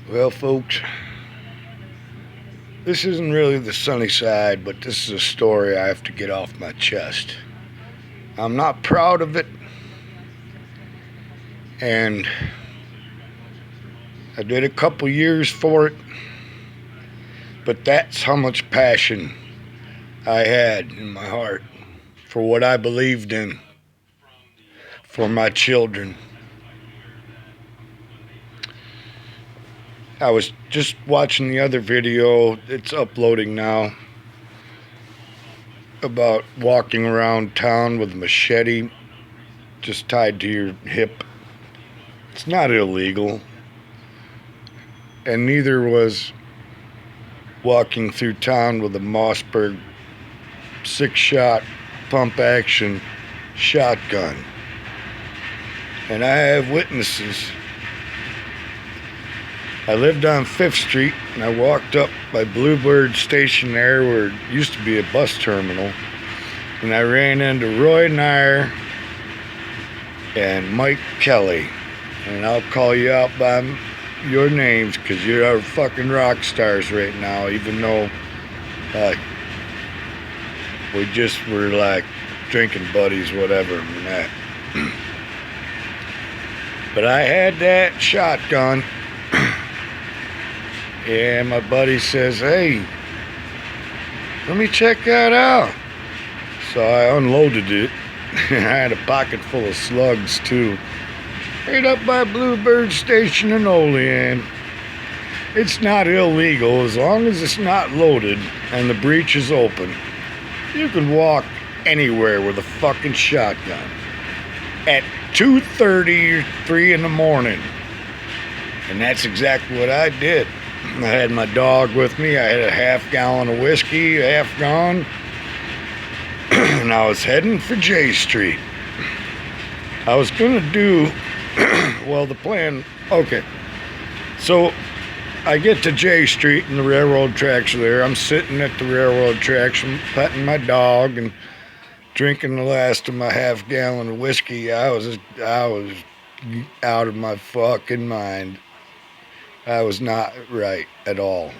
Well, folks, this isn't really the sunny side, but this is a story I have to get off my chest. I'm not proud of it, and I did a couple years for it, but that's how much passion I had in my heart for what I believed in for my children. I was just watching the other video, it's uploading now, about walking around town with a machete just tied to your hip. It's not illegal, and neither was walking through town with a Mossberg 6-shot pump action shotgun. And I have witnesses. I lived on 5th Street, and I walked up by Bluebird Station there where it used to be a bus terminal, and I ran into Roy Nair and Mike Kelly. And I'll call you out by your names because you are fucking rock stars right now, even though we just were like drinking buddies, whatever, and that. But I had that shotgun. And my buddy says, "Hey, let me check that out." So I unloaded it. I had a pocket full of slugs too. Right up by Bluebird Station in Olean. It's not illegal as long as it's not loaded and the breech is open. You can walk anywhere with a fucking shotgun at 2:30 or 3 in the morning. And that's exactly what I did. I had my dog with me. I had a half-gallon of whiskey, half gone. And I was heading for J Street. I was going to do, well, the plan, okay. So I get to J Street and the railroad tracks are there. I'm sitting at the railroad tracks, I'm petting my dog and drinking the last of my half-gallon of whiskey. I was out of my fucking mind. I was not right at all.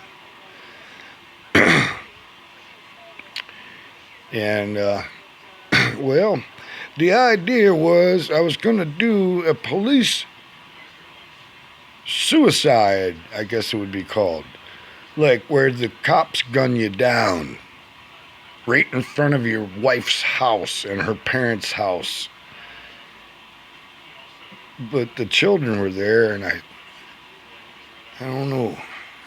And, well, the idea was I was going to do a police suicide, I guess it would be called. Like where the cops gun you down right in front of your wife's house and her parents' house. But the children were there, and I don't know.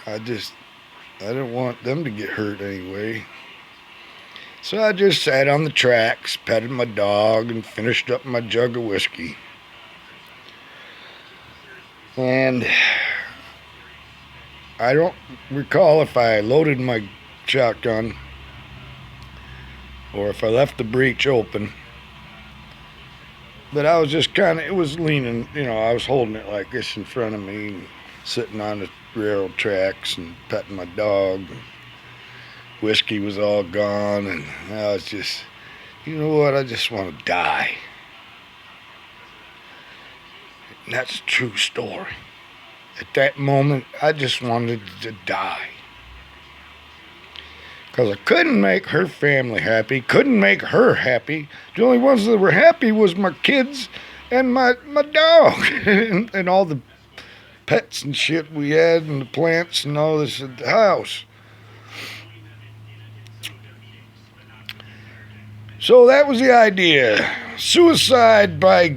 I didn't want them to get hurt anyway. So I just sat on the tracks, petted my dog, and finished up my jug of whiskey. And I don't recall if I loaded my shotgun or if I left the breech open. But I was just it was leaning, I was holding it like this in front of me, sitting on the railroad tracks and petting my dog. Whiskey was all gone, and I was just, you know what, I just want to die. And that's a true story. At that moment, I just wanted to die. Because I couldn't make her family happy, couldn't make her happy. The only ones that were happy was my kids and my dog and all the pets and shit we had and the plants and all this at the house. So that was the idea. Suicide by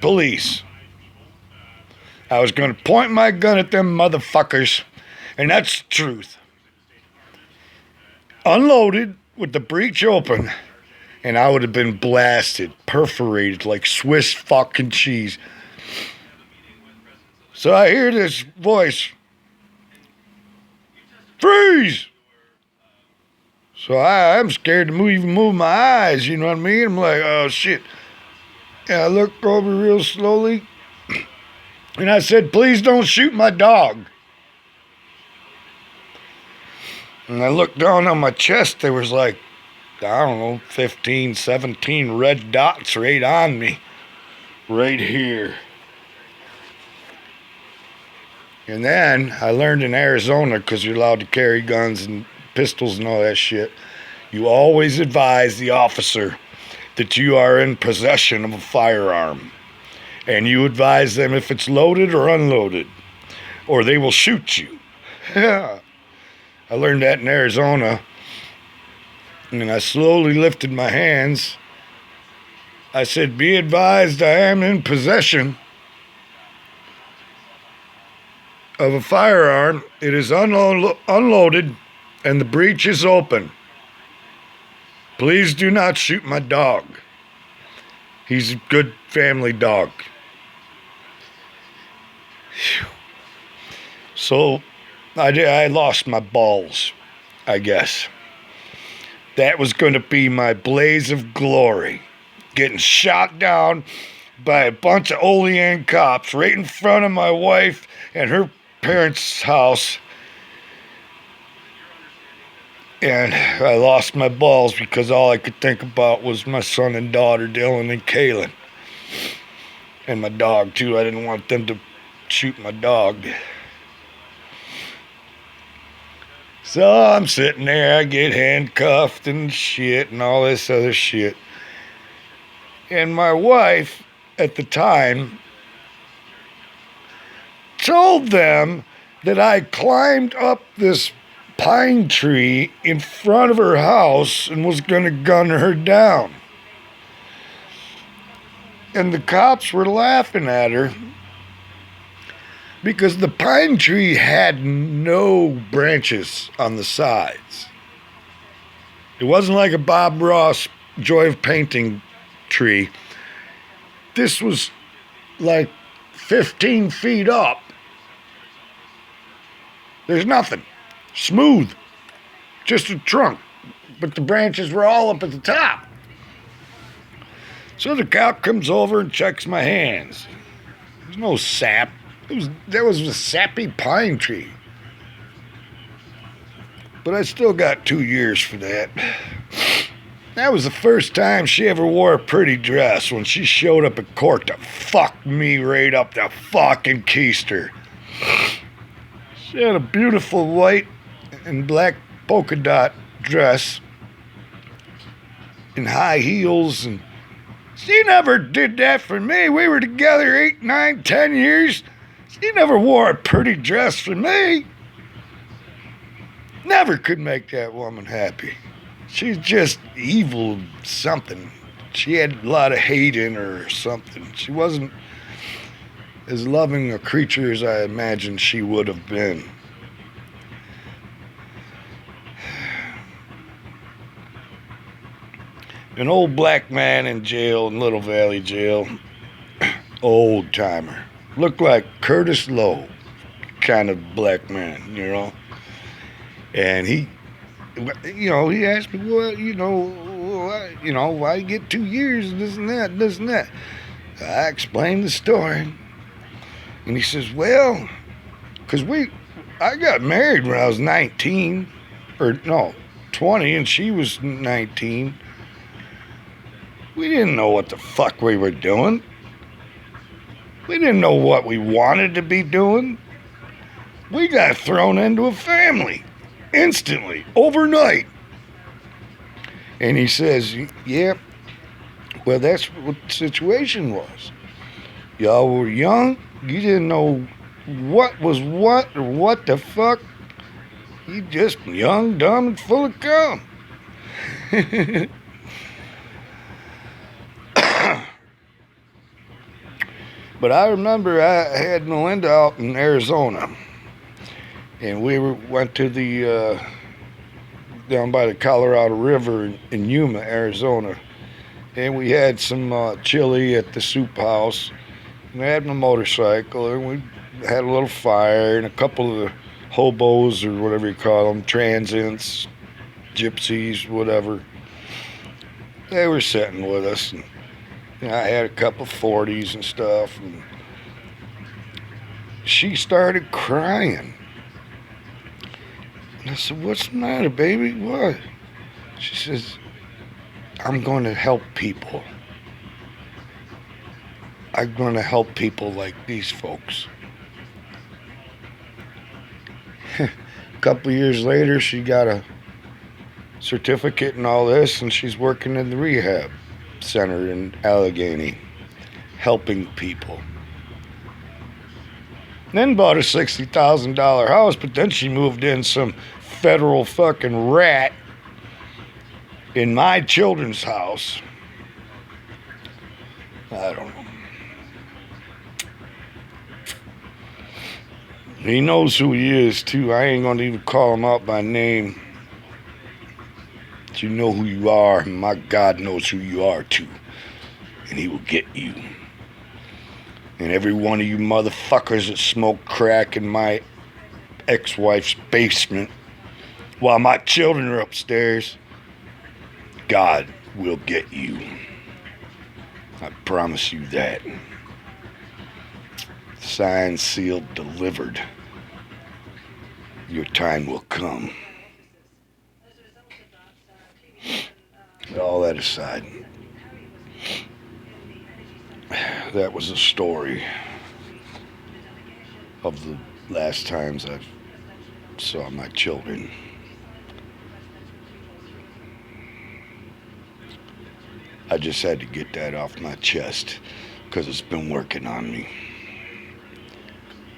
police. I was going to point my gun at them motherfuckers, and that's the truth. Unloaded with the breech open, and I would have been blasted, perforated like Swiss fucking cheese. So I hear this voice, "Freeze!" So I'm scared to even move my eyes, you know what I mean? I'm like, oh shit. And I looked over real slowly, and I said, "Please don't shoot my dog." And I looked down on my chest, there was like, I don't know, 15, 17 red dots right on me. Right here. And then I learned in Arizona, because you're allowed to carry guns and pistols and all that shit, you always advise the officer that you are in possession of a firearm. And you advise them if it's loaded or unloaded, or they will shoot you. I learned that in Arizona. And I slowly lifted my hands. I said, "Be advised, I am in possession of a firearm. It is unloaded and the breech is open. Please do not shoot my dog. He's a good family dog." Whew. So I lost my balls, I guess. That was going to be my blaze of glory. Getting shot down by a bunch of Olean cops right in front of my wife and her parents' house. And I lost my balls because all I could think about was my son and daughter, Dylan and Kaylin. And my dog, too. I didn't want them to shoot my dog. So I'm sitting there, I get handcuffed and shit and all this other shit. And my wife, at the time, told them that I climbed up this pine tree in front of her house and was going to gun her down. And the cops were laughing at her because the pine tree had no branches on the sides. It wasn't like a Bob Ross Joy of Painting tree. This was like 15 feet up. There's nothing. Smooth. Just a trunk. But the branches were all up at the top. So the cop comes over and checks my hands. There's no sap. There was a sappy pine tree. But I still got 2 years for that. That was the first time she ever wore a pretty dress, when she showed up at court to fuck me right up the fucking keister. She had a beautiful white and black polka dot dress and high heels, and she never did that for me. We were together 8, 9, 10 years. She never wore a pretty dress for me. Never could make that woman happy. She's just evil something. She had a lot of hate in her or something. She wasn't as loving a creature as I imagined she would have been. An old black man in jail, in Little Valley Jail. Old timer. Looked like Curtis Lowe kind of black man, you know. And he asked me, why you get 2 years, this and that. I explained the story. And he says, well, because I got married when I was 19, 20, and she was 19. We didn't know what the fuck we were doing. We didn't know what we wanted to be doing. We got thrown into a family instantly, overnight. And he says, yeah, well, that's what the situation was. Y'all were young. You didn't know what was what or what the fuck. You just young, dumb, and full of cum. But I remember I had Melinda out in Arizona, and we went to the down by the Colorado River in Yuma, Arizona, and we had some chili at the soup house. And I had my motorcycle, and we had a little fire, and a couple of the hobos, or whatever you call them, transients, gypsies, whatever, they were sitting with us. And I had a couple 40s and stuff, and she started crying. And I said, what's the matter, baby? What? She says, I'm going to help people. I'm going to help people like these folks. A couple years later, she got a certificate and all this, and she's working in the rehab center in Allegheny, helping people. Then bought a $60,000 house, but then she moved in some federal fucking rat in my children's house. I don't know. He knows who he is, too. I ain't gonna even call him out by name. But you know who you are, and my God knows who you are, too. And he will get you. And every one of you motherfuckers that smoke crack in my ex-wife's basement while my children are upstairs, God will get you. I promise you that. Signed, sealed, delivered. Your time will come. All that aside, that was a story of the last times I saw my children. I just had to get that off my chest because it's been working on me.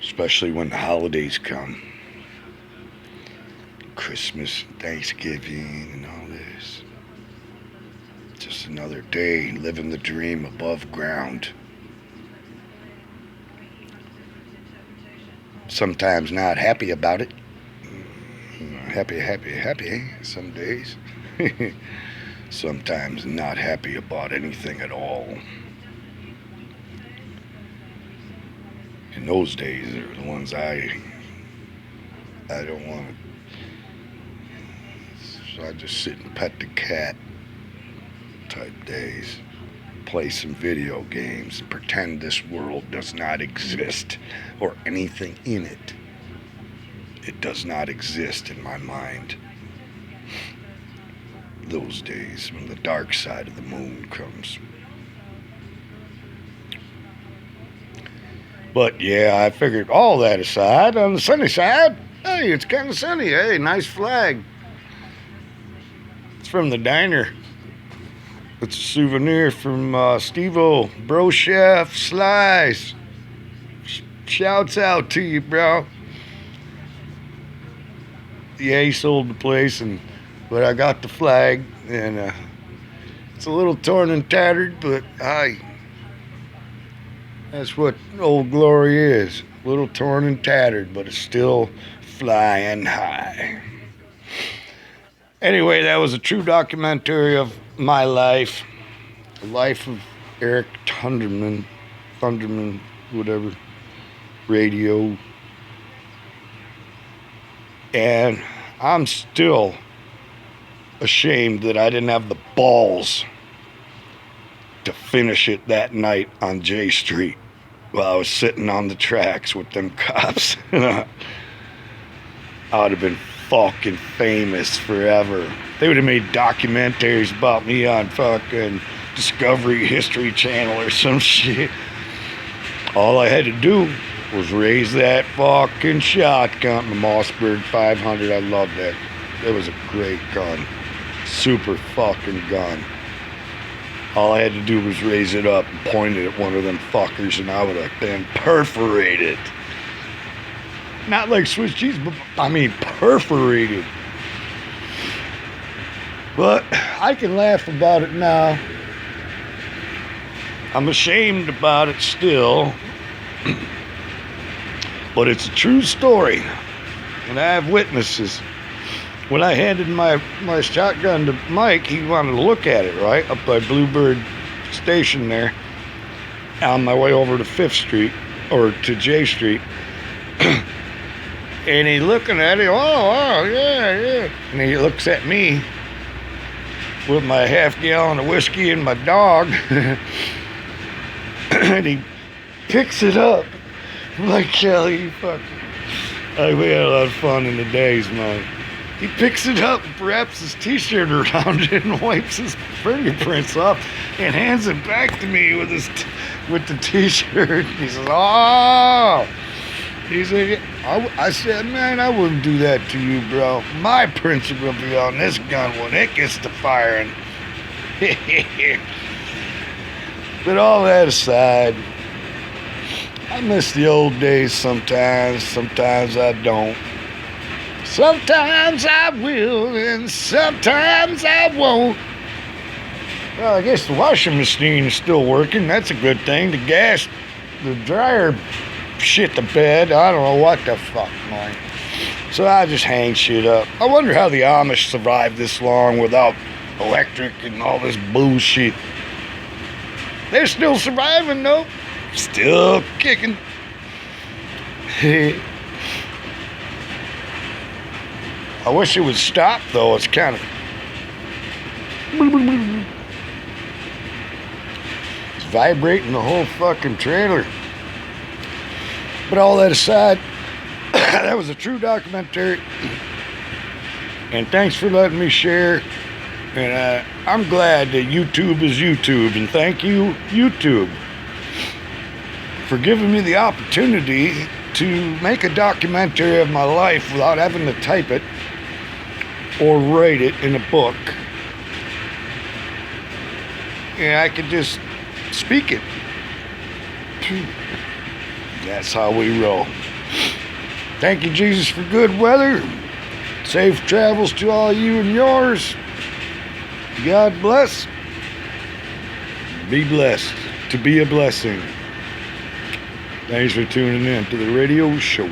Especially when the holidays come. Christmas, Thanksgiving, and all this. Just another day living the dream above ground. Sometimes not happy about it. Happy some days. Sometimes not happy about anything at all. And those days are the ones I don't want to. So I just sit and pet the cat type days. Play some video games and pretend this world does not exist or anything in it. It does not exist in my mind. Those days when the dark side of the moon comes. But yeah, I figured all that aside, on the sunny side, hey, it's kind of sunny. Hey, nice flag. It's from the diner. It's a souvenir from Steve-O, Bro Chef, Slice. Shouts out to you, bro. Yeah, he sold the place, but I got the flag, and it's a little torn and tattered, but that's what Old Glory is. A little torn and tattered, but it's still flying high. Anyway, that was a true documentary of my life. The life of Eric Thunderman, whatever, radio. And I'm still ashamed that I didn't have the balls to finish it that night on J Street while I was sitting on the tracks with them cops. I would have been fucking famous forever. They would have made documentaries about me on fucking Discovery History Channel or some shit. All I had to do was raise that fucking shotgun, the Mossberg 500. I love that. It was a great gun. Super fucking gun. All I had to do was raise it up and point it at one of them fuckers, and I would have been perforated. Not like Swiss cheese, but I mean perforated. But I can laugh about it now. I'm ashamed about it still. But it's a true story. And I have witnesses. When I handed my shotgun to Mike, he wanted to look at it, right? Up by Bluebird Station there. On my way over to 5th Street, or to J Street. And he looking at it, oh, yeah. And he looks at me with my half-gallon of whiskey and my dog. And he picks it up. I'm like, Kelly, you fucking... we had a lot of fun in the days, man. He picks it up and wraps his t-shirt around it and wipes his fingerprints off and hands it back to me with the t-shirt. He says, oh, He said, I said, man, I wouldn't do that to you, bro. My principle will be on this gun when it gets to firing. But all that aside, I miss the old days sometimes. Sometimes I don't. Sometimes I will, and sometimes I won't. Well, I guess the washing machine is still working. That's a good thing. The dryer shit the bed. I don't know what the fuck, man. So I just hang shit up. I wonder how the Amish survived this long without electric and all this bullshit. They're still surviving though. Still kicking. I wish it would stop though. It's kind of vibrating the whole fucking trailer. But all that aside, that was a true documentary. And thanks for letting me share. And I'm glad that YouTube is YouTube. And thank you, YouTube, for giving me the opportunity to make a documentary of my life without having to type it or write it in a book. And I could just speak it. That's how we roll. Thank you, Jesus, for good weather. Safe travels to all you and yours. God bless. Be blessed to be a blessing. Thanks for tuning in to the radio show.